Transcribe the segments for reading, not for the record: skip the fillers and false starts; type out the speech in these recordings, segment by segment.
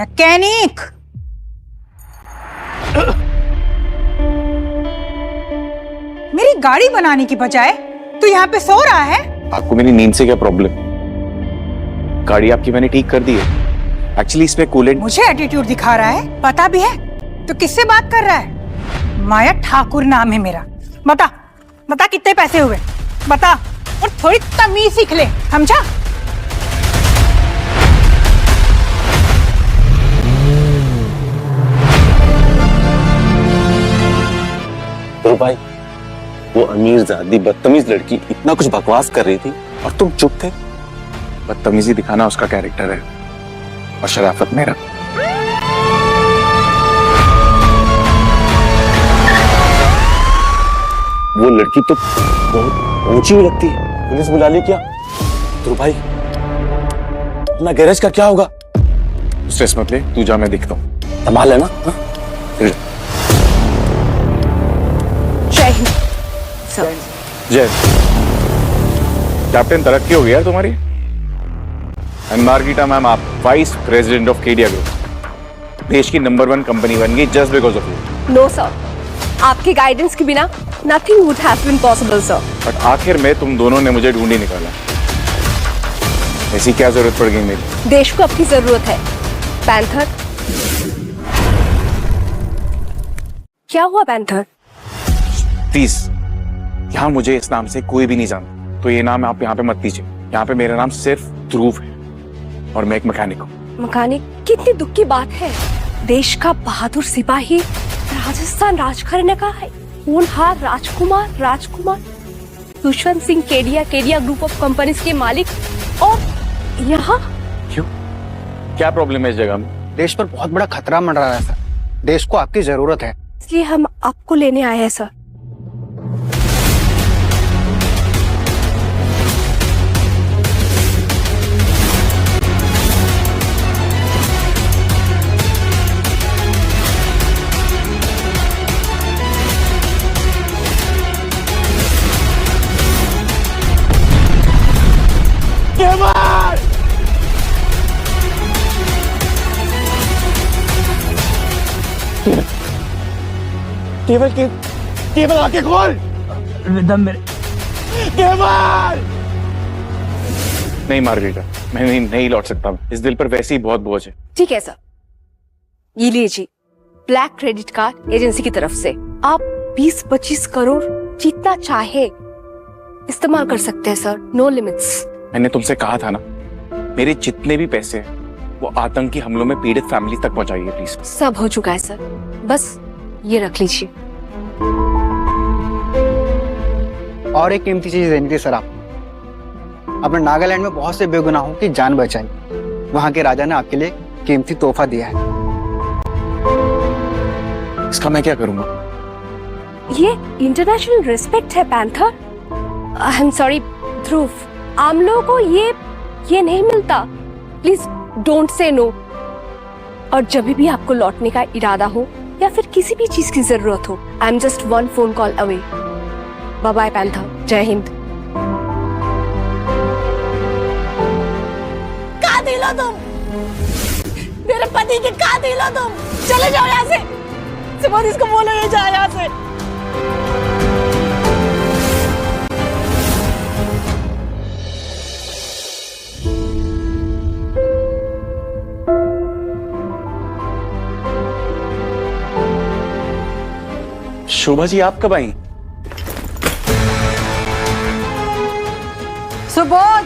Mechanic. मेरी गाड़ी बनाने की बजाय तू यहाँ पे सो रहा है। आपको मेरी नींद से क्या प्रॉब्लम? गाड़ी आपकी मैंने ठीक कर दी है। एक्चुअली इसमें कूलेंट। मुझे एटीट्यूड दिखा रहा है, पता भी है तो किससे बात कर रहा है? माया ठाकुर नाम है मेरा। बता बता कितने पैसे हुए, बता, और थोड़ी तमीज सीख ले, समझा? तो भाई वो अमीरजादी बदतमीज लड़की इतना कुछ बकवास कर रही थी और तुम चुप थे। बदतमीजी दिखाना उसका कैरेक्टर है और शराफत मेरा। वो लड़की तो बहुत ऊंची लगती है। पुलिस बुला ली क्या? तो भाई अपना गैरेज का क्या होगा? स्ट्रेस मत ले, तू जा, मैं देखता हूँ। संभाल है ना? जय हिंद सर। जय। कैप्टन तरक्की हो गई यार तुम्हारी। एंड मार्गिटा मैम, आप vice president of Kedia group, देश की नंबर 1 कंपनी बन गई just because of you. No sir, आपके गाइडेंस के बिना nothing would have been possible sir. But आखिर में तुम दोनों ने मुझे ढूंढ ही निकाला। ऐसी क्या जरूरत पड़ गई मेरी? देश को अपनी जरूरत है। पैंथर, क्या हुआ पैंथर? प्लीज, यहाँ मुझे इस नाम से कोई भी नहीं जानता, तो ये नाम आप यहाँ पे मत दीजिए। यहाँ पे मेरा नाम सिर्फ ध्रुव है और मैं एक मैकेनिक हूँ। मैकेनिक? कितनी दुख की बात है। देश का बहादुर सिपाही, राजस्थान राज करने का है होनहार राजकुमार Dushyant Singh Kedia group of companies के मालिक, और यहाँ क्यों? क्या प्रॉब्लम है इस जगह में? देश पर बहुत बड़ा खतरा मंडरा रहा है सर। देश को आपकी जरूरत है, इसलिए हम आपको लेने आए हैं सर। केवल आके खोल। नहीं मार्गरेटा, मैं नहीं लौट सकता। इस दिल पर वैसे ही बहुत बोझ है। ठीक है सर, ये लीजिए ब्लैक क्रेडिट कार्ड एजेंसी की तरफ से। आप 20-25 करोड़ जितना चाहे इस्तेमाल कर सकते हैं सर, नो लिमिट्स। मैंने तुमसे कहा था ना, मेरे जितने भी पैसे हैं वो आतंकी हमलों में पीड़ित फैमिली तक पहुंचाइए प्लीज। सब हो चुका है सर, बस ये रख लीजिए। और एक कीमती चीज देनी थी सर आपको। आपने नागालैंड में बहुत से बेगुनाहों की जान बचाई। वहां के राजा ने आपके लिए कीमती तोहफा दिया है। इसका मैं क्या करूंगा? ये इंटरनेशनल रिस्पेक्ट है Panther. I am sorry Dhruv, आम लोगों को ये नहीं मिलता। Please don't say no. और जब भी आपको लौटने का इरादा हो या फिर किसी भी चीज की जरूरत हो, I am just 1 phone call away. Bye bye Panther, जय हिंद। कातिल हो तुम, मेरे पति के कातिल हो तुम। चले जाओ यहाँ से। सिमोन, इसको बोलो ये जाए यहाँ से। शोभा जी, आप कब आई? सुबोध,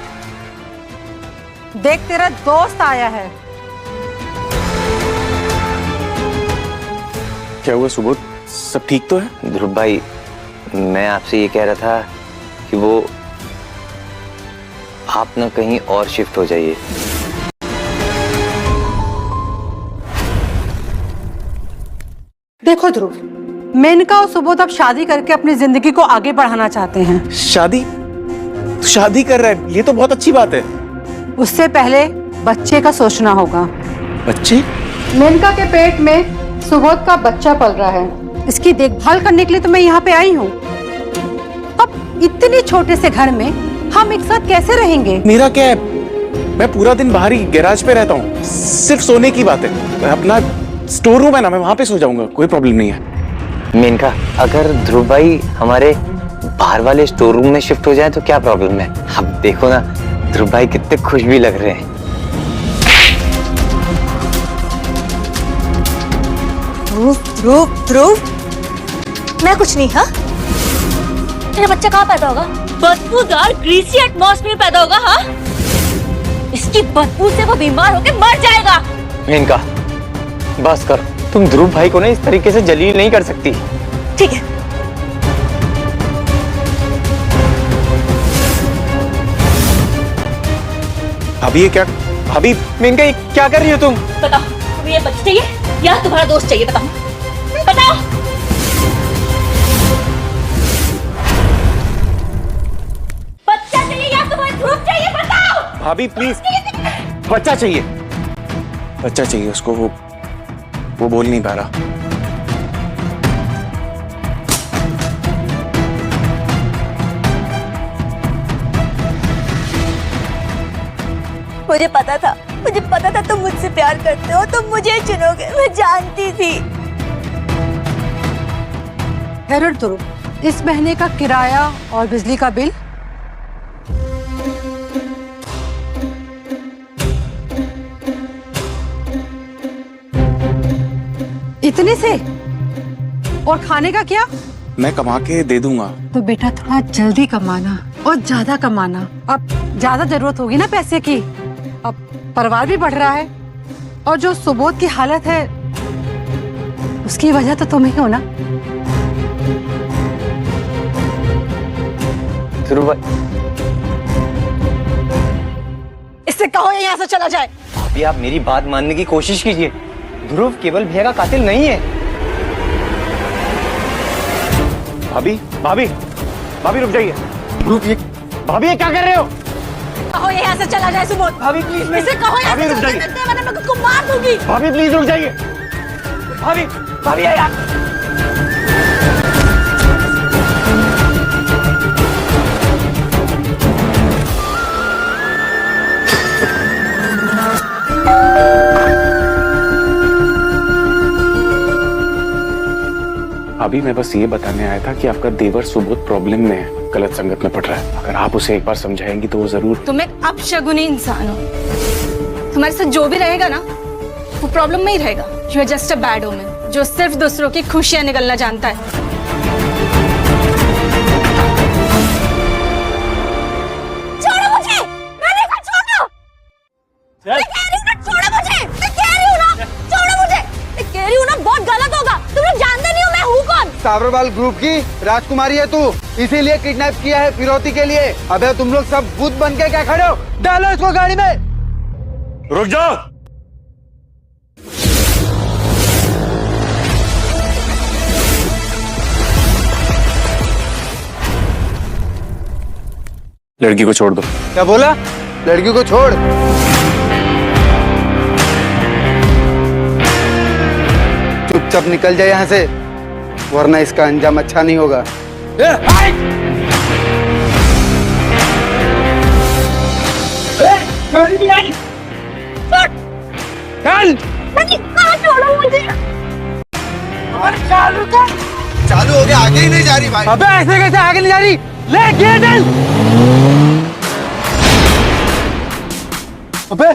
देख तेरा दोस्त आया है। क्या हुआ सुबोध, सब ठीक तो है? ध्रुव भाई, मैं आपसे ये कह रहा था कि वो आप ना कहीं और शिफ्ट हो जाइए। देखो ध्रुव, मेनका और सुबोध अब शादी करके अपनी जिंदगी को आगे बढ़ाना चाहते हैं। शादी कर रहा है, ये तो बहुत अच्छी बात है। उससे पहले बच्चे का सोचना होगा। बच्चे? मेनका के पेट में सुबोध का बच्चा पल रहा है। इसकी देखभाल करने के लिए तो मैं यहाँ पे आई हूँ। अब इतने छोटे से घर में हम एक साथ कैसे रहेंगे? मेरा क्या है, मैं पूरा दिन बाहर ही गैराज पे रहता हूँ, सिर्फ सोने की बात है। अपना स्टोर रूम है ना, मैं वहां पे सो जाऊंगा, कोई प्रॉब्लम नहीं है। मेनका, अगर ध्रुव भाई हमारे बाहर वाले स्टोर रूम में शिफ्ट हो जाए तो क्या प्रॉब्लम है? अब देखो ना, ध्रुव भाई कितने खुश भी लग रहे हैं। ध्रुव ध्रुव, मैं कुछ नहीं। हाँ, मेरा बच्चा कहाँ पैदा होगा? बदबूदार ग्रीसी एटमॉस्फेयर में पैदा होगा। हाँ, इसकी बदबू से वो बीमार होकर मर जाएगा। मेनका, बस कर, तुम ध्रुव भाई को ना इस तरीके से जलील नहीं कर सकती। ठीक है। भाभी ये क्या? भाभी, मेनका, ये क्या कर रही हो तुम? बताओ, तुम्हें ये बच्चा चाहिए या तुम्हारा दोस्त चाहिए? बताओ बताओ। बच्चा चाहिए या तुम्हारा ध्रुव चाहिए? बताओ। भाभी प्लीज, बच्चा चाहिए, बच्चा चाहिए उसको। वो बोल नहीं पा रहा। मुझे पता था तुम मुझसे प्यार करते हो, तुम मुझे चुनोगे, मैं जानती थी। हेरर ध्रुव, इस महीने का किराया और बिजली का बिल। इतने से? और खाने का क्या? मैं कमा के दे दूंगा। तो बेटा थोड़ा जल्दी कमाना और ज्यादा कमाना। अब ज्यादा जरूरत होगी ना पैसे की। अब परिवार भी बढ़ रहा है और जो सुबोध की हालत है उसकी वजह तो तुम ही हो ना। ध्रुव भाई, इससे कहो ये यहाँ से चला जाए। अभी आप मेरी बात मानने की कोशिश कीजिए। ध्रुव केवल भैया का कातिल नहीं है। भाभी भाभी भाभी रुक जाइए। भाभी ये क्या कर रहे हो? कहो ये यहाँ से चला जाए सुबोध। भाभी प्लीज, इससे कहो यहाँ से रुक चला जाइए। जाए, वरना मैं तुमको मार दूंगी। भाभी प्लीज रुक जाइए। भाभी भाभी यार। अभी मैं बस ये बताने आया था कि आपका देवर सुबोध प्रॉब्लम में है, गलत संगत में पड़ रहा है। अगर आप उसे एक बार समझाएंगी तो वो जरूर। तुम एक अपशगुनी इंसान हो। तुम्हारे साथ जो भी रहेगा ना, वो प्रॉब्लम में ही रहेगा। You are just a bad omen जो सिर्फ दूसरों की खुशियां निगलना जानता है। छोड़ो मुझे, मैंने कहा छोड़ो। मैं कह रही हूँ ना, छोड़ो मुझे। मैं कह रही हूँ ना, छोड़ो मुझे। मैं कह रही हूँ ना, बहुत गलत होगा। तुम लोग जानते नहीं हो मैं हूँ कौन। साबरवाल ग्रुप की राजकुमारी है तू, इसीलिए किडनैप किया है फिरौती के लिए। अबे तुम लोग सब भूत बन के क्या खड़े हो? डालो इसको गाड़ी में। रुक जाओ। लड़की को छोड़ दो। क्या बोला? लड़की को छोड़? चुपचाप निकल जाए यहाँ से, वरना इसका अंजाम अच्छा नहीं होगा। छोड़ो मुझे। चालू हो गया, आगे ही नहीं जा रही भाई। अबे ऐसे कैसे आगे नहीं जा रही? ले गियर डाल। अबे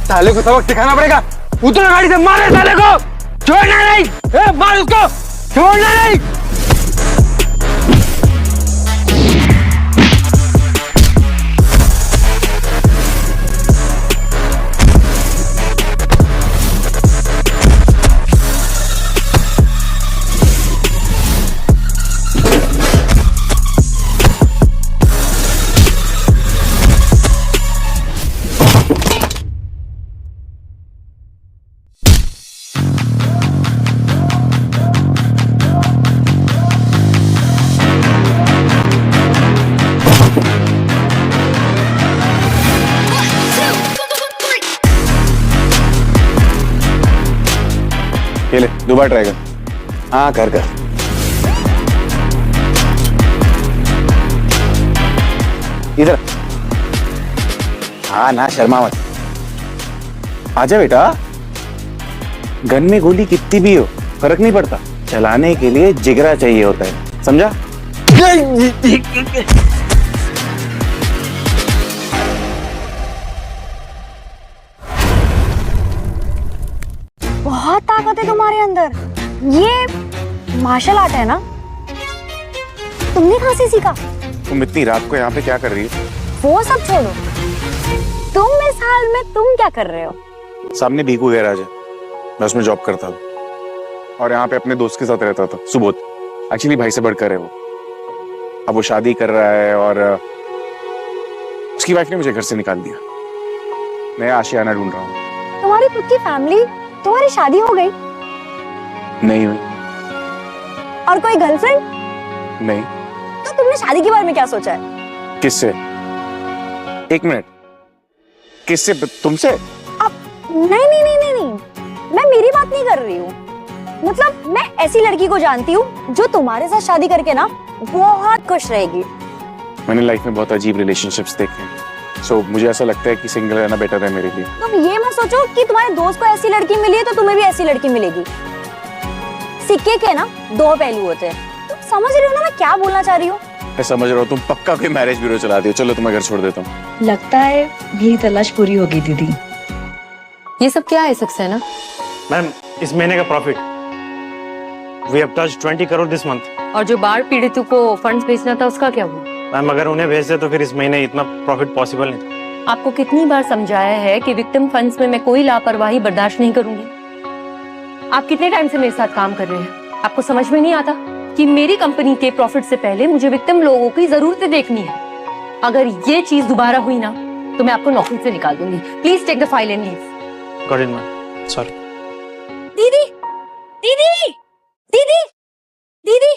साले को सबक सिखाना पड़ेगा। उतर गाड़ी से, मारे साले को। छोड़ना नहीं। मार उसको, छोड़ना नहीं। दोबारा ट्राई कर। हाँ कर कर। इधर। हाँ ना शर्मा मत। आजा बेटा। गन में गोली कितनी भी हो फर्क नहीं पड़ता, चलाने के लिए जिगरा चाहिए होता है, समझा? बहुत ताकत है तुम्हारे अंदर। ये मार्शल आर्ट है ना? तुमने कहाँ से सीखा? तुम इतनी रात को यहाँ पे क्या कर रही हो? वो सब छोड़ो, तुम इस हाल में तुम क्या कर रहे हो? सामने भीकू गैराज है, मैं उसमें जॉब करता था और यहाँ पे अपने दोस्त के साथ रहता था, सुबोध। एक्चुअली भाई से बढ़कर है वो। अब वो शादी कर रहा है और उसकी वाइफ ने मुझे घर से निकाल दिया। मैं आशियाना ढूंढ रहा हूँ। तुम्हारी खुद की फैमिली, तुम्हारी शादी हो गई? नहीं हुई। और कोई गर्लफ्रेंड? नहीं। तो तुमने शादी के बारे में क्या सोचा है? किससे? एक मिनट, किससे? तुमसे? नहीं नहीं नहीं नहीं नहीं, मैं मेरी बात नहीं कर रही हूँ। मतलब मैं ऐसी लड़की को जानती हूँ जो तुम्हारे साथ शादी करके ना बहुत खुश रहेगी। मैंने लाइफ में बहुत अजीब रिलेशनशिप्स देखे हैं, सो मुझे ऐसा लगता है कि सिंगल रहना बेटर है मेरे लिए। तुम ये मत सोचो कि तुम्हारे दोस्त को ऐसी लड़की मिली है तो तुम्हें भी ऐसी लड़की मिलेगी। सिक्के के ना दो पहलू होते हैं। तुम समझ रही हो ना मैं क्या बोलना चाह रही हूँ? मैं समझ रहा हूँ, तुम पक्का कोई मैरिज ब्यूरो चला दियो। चलो तुम्हें घर छोड़ देता हूँ। लगता है मेरी तलाश पूरी होगी दीदी। ये सब क्या है सक्सेना? मैम, इस महीने का profit we have touched 20 crore this month. और जो बाढ़ पीड़ितों को फंड्स भेजना था उसका क्या हुआ? मैम, अगर उन्हें भेजते तो फिर इस महीने इतना प्रॉफिट पॉसिबल नहीं था। आपको कितनी बार समझाया है कि विक्टिम फंड्स में मैं कोई लापरवाही बर्दाश्त नहीं करूंगी। आप कितने टाइम से मेरे साथ काम कर रहे हैं? आपको समझ में नहीं आता कि मेरी कंपनी के प्रॉफिट से पहले मुझे विक्टिम लोगों की जरूरतें देखनी है। अगर ये चीज दोबारा हुई ना तो मैं आपको नौकरी से निकाल दूंगी। Please take the file and leave. Got it ma'am, sorry. दीदी दीदी दीदी दीदी,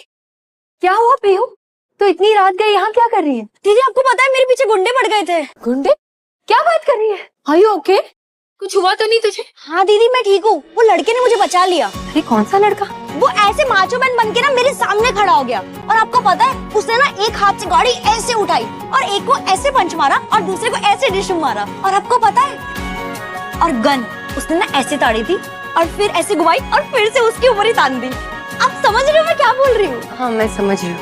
क्या हुआ पीहू? तो इतनी रात गए यहाँ क्या कर रही है? दीदी आपको पता है मेरे पीछे गुंडे पड़ गए थे। गुंडे? क्या बात कर रही है? Are you okay? कुछ हुआ तो नहीं तुझे? हाँ दीदी मैं ठीक हूँ, वो लड़के ने मुझे बचा लिया। अरे कौन सा लड़का? वो ऐसे माचो मैन बन के ना मेरे सामने खड़ा हो गया और आपको पता है उसने ना एक हाथ से गाड़ी ऐसे उठाई और एक को ऐसे पंच मारा और दूसरे को ऐसे डिशम मारा। और आपको पता है, और गन उसने ना ऐसे ताड़ी थी और फिर ऐसे घुमाई और फिर से उसकी ऊपर ही तान दी। आप समझ रहे हो मैं क्या बोल रही हूँ? हाँ मैं समझ रही हूँ।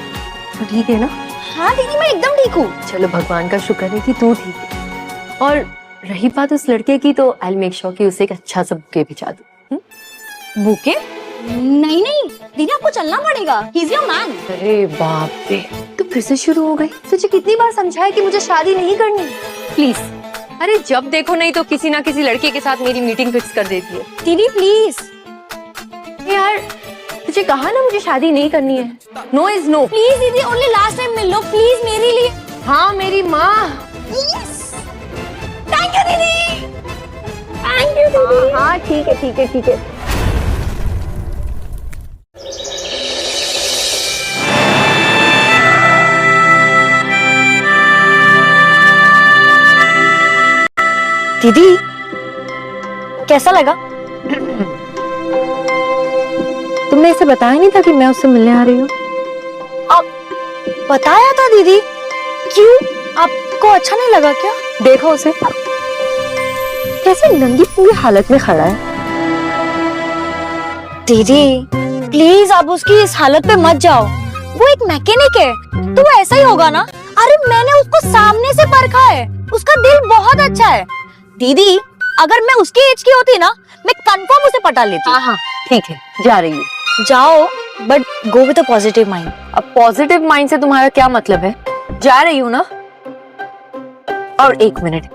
तो ठीक है ना? हाँ दीदी मैं एकदम ठीक हूँ। चलो भगवान का शुक्र है कि तू ठीक है। और रही बात उस लड़के की, तो आई मेक श्योर कि उसे एक अच्छा सा बुके भिजा दूं। बुके? नहीं नहीं दीदी आपको चलना पड़ेगा, ही इज योर मैन। अरे बाप रे, तू फिर से शुरू हो गई। तुझे कितनी बार समझाया कि मुझे शादी नहीं करनी? प्लीज। अरे जब देखो नहीं तो किसी ना किसी लड़के के साथ मेरी मीटिंग फिक्स कर देती है। दीदी प्लीज। यार तुझे कहा ना मुझे शादी नहीं करनी है। No is no. प्लीज दीदी ओनली लास्ट टाइम मिल लो प्लीज मेरे लिए। हाँ मेरी माँ। यस थैंक यू दीदी, थैंक यू दीदी। हाँ ठीक है ठीक है ठीक है। दीदी कैसा लगा? तुमने इसे बताया नहीं था कि मैं उससे मिलने आ रही हूँ? बताया था दीदी। क्यों, आपको अच्छा नहीं लगा क्या? देखो उसे कैसे नंगी पूरी हालत में खड़ा है। दीदी प्लीज आप उसकी इस हालत पे मत जाओ। वो एक मैकेनिक है तो वो ऐसा ही होगा ना। अरे मैंने उसको सामने से परखा है, उसका दिल बहुत अच्छा है। दीदी अगर मैं उसकी एज की होती ना मैं कंफर्म उसे पटा लेती। हाँ ठीक है, जा रही हूँ। जाओ but go with a positive mind. अब पॉजिटिव माइंड से तुम्हारा क्या मतलब है? जा रही हूँ ना। और एक मिनट,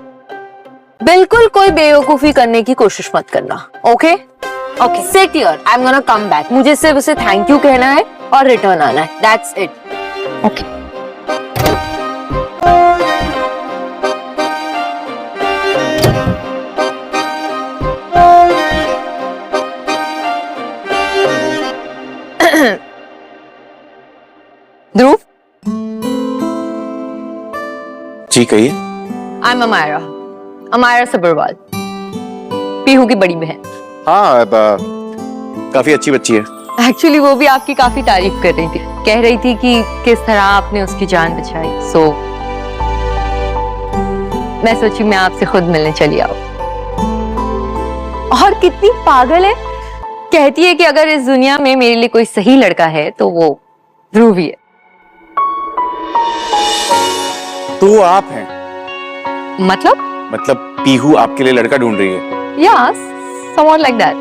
बिल्कुल कोई बेवकूफी करने की कोशिश मत करना। Okay okay, sit here, I am gonna come back. मुझे सिर्फ उसे थैंक यू कहना है और रिटर्न आना है, दैट्स इट। ओके ध्रुव। जी कहिए। आई एम अमायरा सबरवाल, पीहू की बड़ी बहन। हाँ काफी अच्छी बच्ची है। एक्चुअली वो भी आपकी काफी तारीफ कर रही थी, कह रही थी कि किस तरह आपने उसकी जान बचाई। सो मैं सोची मैं आपसे खुद मिलने चली आऊं। और कितनी पागल है, कहती है कि अगर इस दुनिया में मेरे लिए कोई सही लड़का है तो वो ध्रुव ही है। तो वो आप हैं? मतलब पीहू आपके लिए लड़का ढूंढ रही है? या समवन लाइक दैट।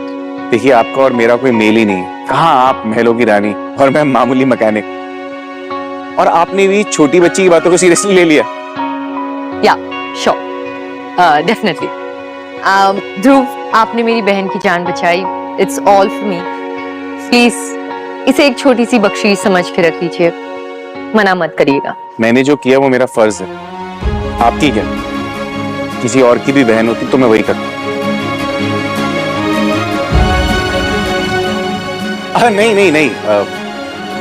देखिए, आपका और मेरा कोई मेल ही नहीं है। कहाँ आप महलों की रानी और मैं मामूली मैकेनिक। और आपने भी छोटी बच्ची की बातों को सीरियसली ले लिया। या श्योर, डेफिनेटली। ध्रुव, आपने मेरी बहन की जान बचाई, it's all for me. Please इसे एक छोटी सी बख्शीश समझ के रख लीजिए, मना मत करिएगा। मैंने जो किया वो मेरा फर्ज है। आपकी क्या? किसी और की भी बहन होती तो मैं वही करता। नहीं,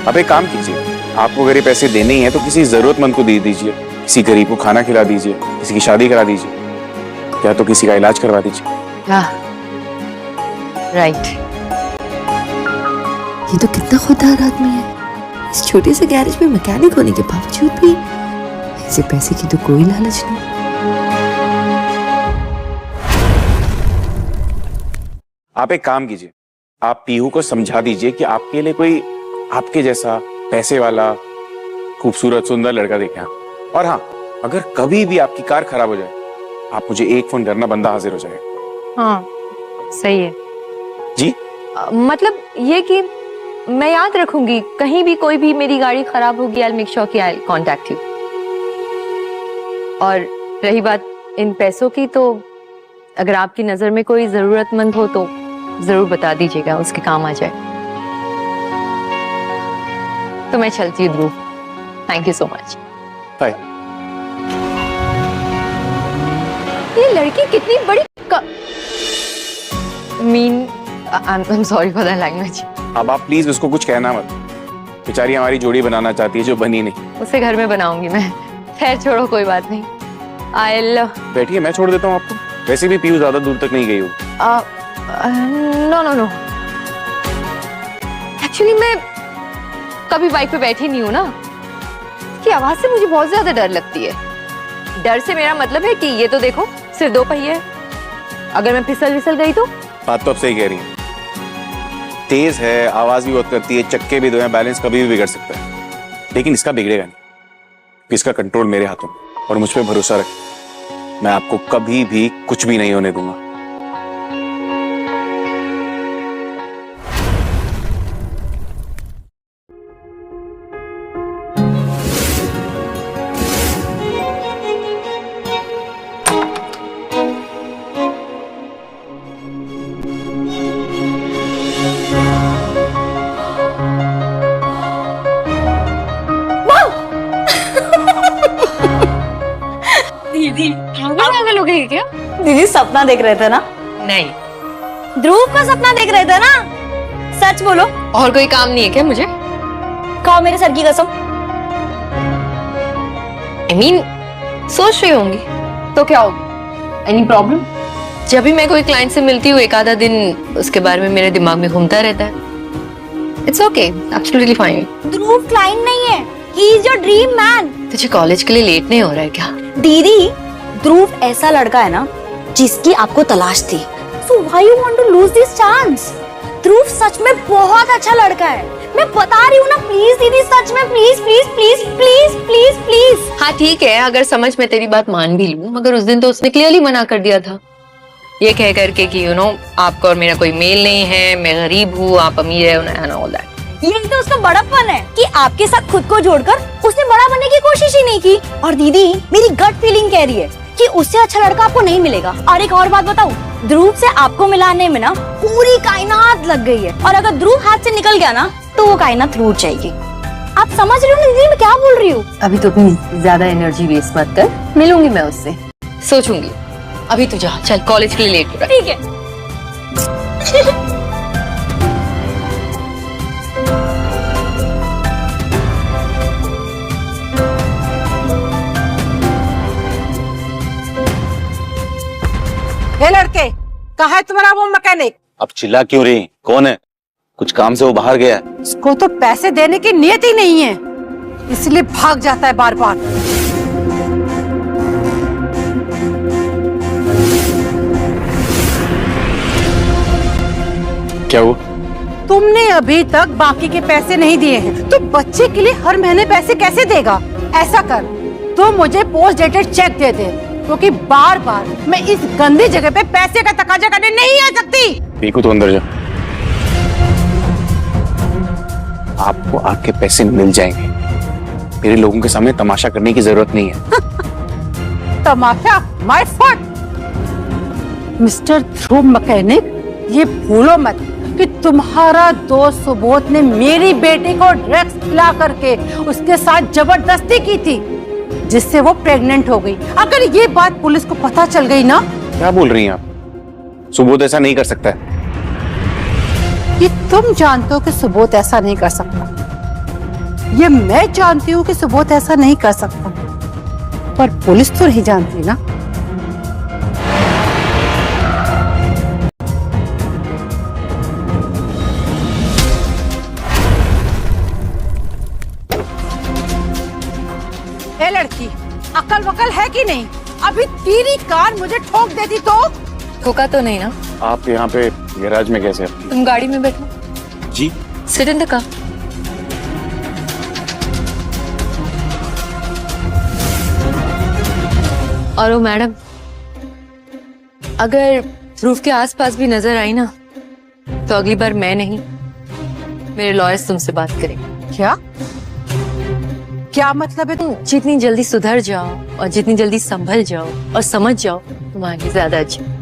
अब एक काम कीजिए, आपको अगर ये पैसे देने ही हैं तो किसी जरूरतमंद को दे दीजिए, किसी गरीब को खाना खिला दीजिए, किसी की शादी करा दीजिए, या तो किसी का इलाज करवा दीजिए। राइट। ये तो कितना खुददार आदमी है। इस छोटे से गैरेज में मैकेनिक होने के बावजूद भी ऐसे पैसे की तो कोई लालच नहीं। आप एक काम कीजिए, आप पीहू को समझा दीजिए कि आपके लिए कोई आपके जैसा पैसे वाला खूबसूरत सुंदर लड़का देखें। और हाँ, अगर कभी भी आपकी कार खराब हो जाए, आप मुझे एक फोन करना, बंदा हाजिर हो जाएगा। हाँ, सही है जी। मतलब ये कि मैं याद रखूंगी, कहीं भी कोई भी मेरी गाड़ी खराब होगी, आई विल मेक श्योर कि आई विल कांटेक्ट यू। और रही बात इन पैसों की, तो अगर आपकी नजर में कोई जरूरतमंद हो तो जरूर बता दीजिएगा, उसके काम आ जाए। तो मैं चलती हूँ Dhruv, thank you so much. Bye. ये लड़की कितनी बड़ी I am sorry for that language. अब आप प्लीज उसको कुछ कहना मत, बेचारी हमारी जोड़ी बनाना चाहती है जो बनी नहीं। उसे घर में बनाऊंगी मैं। खैर छोड़ो, कोई बात नहीं। I love. बैठिए, मैं छोड़ देता हूँ आपको। वैसे भी पीहू ज्यादा दूर तक नहीं गई हो। नो एक्चुअली मैं कभी बाइक पे बैठी नहीं हूँ ना, कि आवाज से मुझे बहुत ज्यादा डर लगती है। डर से मेरा मतलब है कि ये तो देखो, सिर्फ 2 पहिए है, अगर मैं फिसल गई तो। बात तो आप सही कह रही हैं। तेज है, आवाज भी बहुत करती है, चक्के भी 2 हैं, बैलेंस कभी भी बिगड़ सकता है। लेकिन इसका बिगड़ेगा नहीं, इसका कंट्रोल मेरे हाथों में। और मुझ पे भरोसा रखें, मैं आपको कभी भी कुछ भी नहीं होने दूंगा। दीदी पागल हो गई क्या? दीदी सपना देख रहे थे ना? नहीं। ध्रुव का सपना देख रहे थे ना? सच बोलो। और कोई काम नहीं है क्या मुझे? खाओ मेरे सर की कसम। I mean, सोच रही होंगी तो क्या होगी? Any problem? जब भी मैं कोई क्लाइंट से मिलती हूँ, एक आधा दिन उसके बारे में मेरे दिमाग में घूमता रहता है। It's okay, absolutely fine. Dhruv client नहीं है, he is your dream man. तुझे कॉलेज के लिए लेट नहीं हो रहा है क्या? दीदी, ध्रुव ऐसा लड़का है ना जिसकी आपको तलाश थी। So why you want to lose this chance? ध्रुव सच में बहुत अच्छा लड़का है, मैं बता रही हूँ ना। प्लीज दीदी, सच में, please please please please please please. हाँ ठीक है, अगर समझ में तेरी बात मान भी लूं, मगर उस दिन तो उसने क्लियरली मना कर दिया था, ये कह करके कि यू नो आपका और मेरा कोई मेल नहीं है, मैं गरीब हूँ, आप अमीर है, एंड ऑल दैट। यही तो उसका बड़प्पन है कि आपके साथ खुद को जोड़कर उसने बड़ा बनने की कोशिश ही नहीं की। और दीदी, मेरी गट फीलिंग कह रही है कि उससे अच्छा लड़का आपको नहीं मिलेगा। और एक और बात बताऊं, ध्रुव से आपको मिलाने में ना पूरी कायनात लग गई है। और अगर ध्रुव हाथ से निकल गया ना तो वो कायनात रूठ जाएगी। आप समझ रही हो ना दीदी मैं क्या बोल रही हूँ? अभी तो अपनी ज्यादा एनर्जी वेस्ट मत कर, मिलूंगी मैं उससे, सोचूंगी। अभी तू जा, चल कॉलेज के लिए लेट हो रहा है। ठीक है। हे लड़के, कहाँ है तुम्हारा वो मैकेनिक? अब चिल्ला क्यों रही? कौन है? कुछ काम से वो बाहर गया है। उसको तो पैसे देने की नियत ही नहीं है, इसलिए भाग जाता है बार बार। क्या वो? तुमने अभी तक बाकी के पैसे नहीं दिए हैं, तो बच्चे के लिए हर महीने पैसे कैसे देगा? ऐसा कर, तो मुझे पोस्ट डेटेड चेक दे दे, क्योंकि बार बार मैं इस गंदी जगह पे पैसे का तकाजा करने नहीं आ सकती। पीकू तो अंदर जा, आपको आपके पैसे मिल जाएंगे। मेरे लोगों के सामने तमाशा करने की जरूरत नहीं है। तमाशा? My foot! Mister Dhruv mechanic, ये भूलो मत कि तुम्हारा दोस्त सुबोध ने मेरी बेटी को ड्रग्स खिला करके उसके साथ जबरदस्ती की थी, जिससे वो प्रेग्नेंट हो गई। अगर ये बात पुलिस को पता चल गई ना। क्या बोल रही हैं आप? सुबोध ऐसा नहीं कर सकता है। ये तुम जानते हो कि सुबोध ऐसा नहीं कर सकता, ये मैं जानती हूँ कि सुबोध ऐसा नहीं कर सकता, पर पुलिस तो नहीं जानती ना। ए लड़की, अकल वकल है कि नहीं? अभी तेरी कार मुझे ठोक देती तो? ठोका तो नहीं ना? आप यहाँ पे गैराज में कैसे? तुम गाड़ी में बैठो। जी। Sit in the car. और वो मैडम, अगर ध्रुव के आसपास भी नजर आई ना, तो अगली बार मैं नहीं, मेरे लॉयर्स तुमसे बात करेंगे। क्या क्या मतलब है? जितनी जल्दी सुधर जाओ और जितनी जल्दी संभल जाओ और समझ जाओ, तुम्हारे लिए ज्यादा अच्छा।